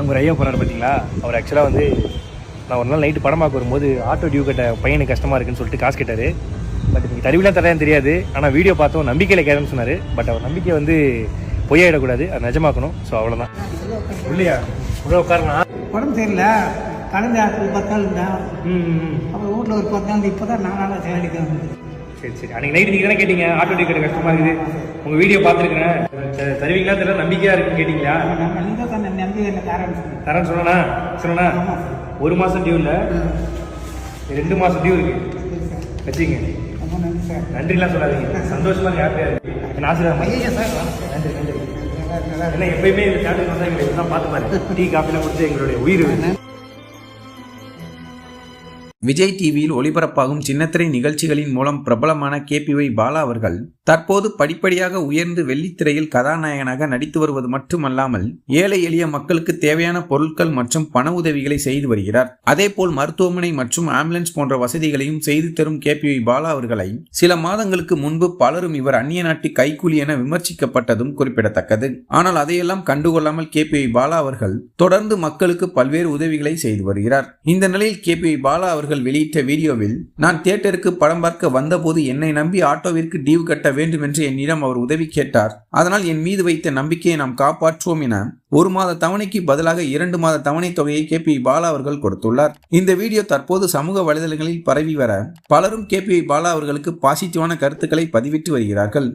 அங்கே ஒரு ஐயா போகிறாரு பார்த்தீங்களா, அவர் ஆக்சுவலாக வந்து நான் ஒரு நாள் நைட்டு படம் பார்க்க வரும்போது ஆட்டோ டியூ கட்ட பையனுக்கு கஷ்டமாக இருக்குன்னு சொல்லிட்டு காசு கேட்டார். பட் நீங்கள் தருவிலாம் தரேன்னு தெரியாது, ஆனால் வீடியோ பார்த்தோம் நம்பிக்கையில் கேட்கணும்னு சொன்னார். பட் அவர் நம்பிக்கை வந்து பொய்யாயிடக்கூடாது, அது நிஜமாக்கணும். ஸோ அவ்வளோதான். இல்லையா உள்ள உட்காரணா உடம்பு தெரியல, கலந்து ஹாஸ்பிட்டல் 10 நாள் இருந்தேன். அப்புறம் வீட்டில் ஒரு 10 நாள், இப்போ தான் 4 நாள் சேலடிக்கிறேன். சரி சரி. அன்றைக்கி நைட்டு நீங்கள் தானே கேட்டீங்க ஆட்டோ டியூ கட்ட கஷ்டமாக இருக்குது, உங்கள் வீடியோ பார்த்துருக்குறேன், தருவீங்களா தெரியல, நம்பிக்கையாக இருக்குன்னு கேட்டிங்களா? நீங்கள் தான் நம்பி என்ன தரேன்னு சொன்னா 1 மாதம் டியூ இல்லை, 2 மாதம் டியூ இருக்குது, வச்சுங்க. நன்றிலாம் சொல்லாதீங்க, சந்தோஷமாக ஹாப்பியாக இருக்குது. என் ஆசீர்வாதம். நன்றி நன்றி. ஏன்னா எப்பயுமே இந்த சேனலுக்கு வந்தால் எங்களை தான் பார்த்து பாரு, டீ காஃபிலாம் கொடுத்து எங்களுடைய உயிர். விஜய் டிவியில் ஒளிபரப்பாகும் சின்னத்திரை நிகழ்ச்சிகளின் மூலம் பிரபலமான KPY பாலா அவர்கள் தற்போது படிப்படியாக உயர்ந்து வெள்ளித்திரையில் கதாநாயகனாக நடித்து வருவது மட்டுமல்லாமல் ஏழை எளிய மக்களுக்கு தேவையான பொருட்கள் மற்றும் பண உதவிகளை செய்து வருகிறார். அதேபோல் மருத்துவமனை மற்றும் ஆம்புலன்ஸ் போன்ற வசதிகளையும் செய்து தரும் KPY பாலா அவர்களை சில மாதங்களுக்கு முன்பு பலரும் இவர் அந்நிய நாட்டு கைக்கூலி என விமர்சிக்கப்பட்டதும் குறிப்பிடத்தக்கது. ஆனால் அதையெல்லாம் கண்டுகொள்ளாமல் KPY பாலா அவர்கள் தொடர்ந்து மக்களுக்கு பல்வேறு உதவிகளை செய்து வருகிறார். இந்த நிலையில் KPY பாலா அவர்கள் வெளியிட்ட வீடியோவில், நான் தியேட்டருக்கு படம் பார்க்க வந்தபோது என்னை நம்பி ஆட்டோவிற்கு டியூ கட்ட வேண்டும் என்று என்னிடம் அவர் உதவி கேட்டார். அதனால் என் மீது வைத்த நம்பிக்கையை நாம் காப்பாற்றுவோம் என 1 மாத தவணைக்கு பதிலாக 2 மாத தவணை தொகையை KPY பாலா அவர்கள் கொடுத்துள்ளார். இந்த வீடியோ தற்போது சமூக வலைதளங்களில் பரவி வர பலரும் KPY பாலா அவர்களுக்கு பாசிட்டிவான கருத்துக்களை பதிவிட்டு வருகிறார்கள்.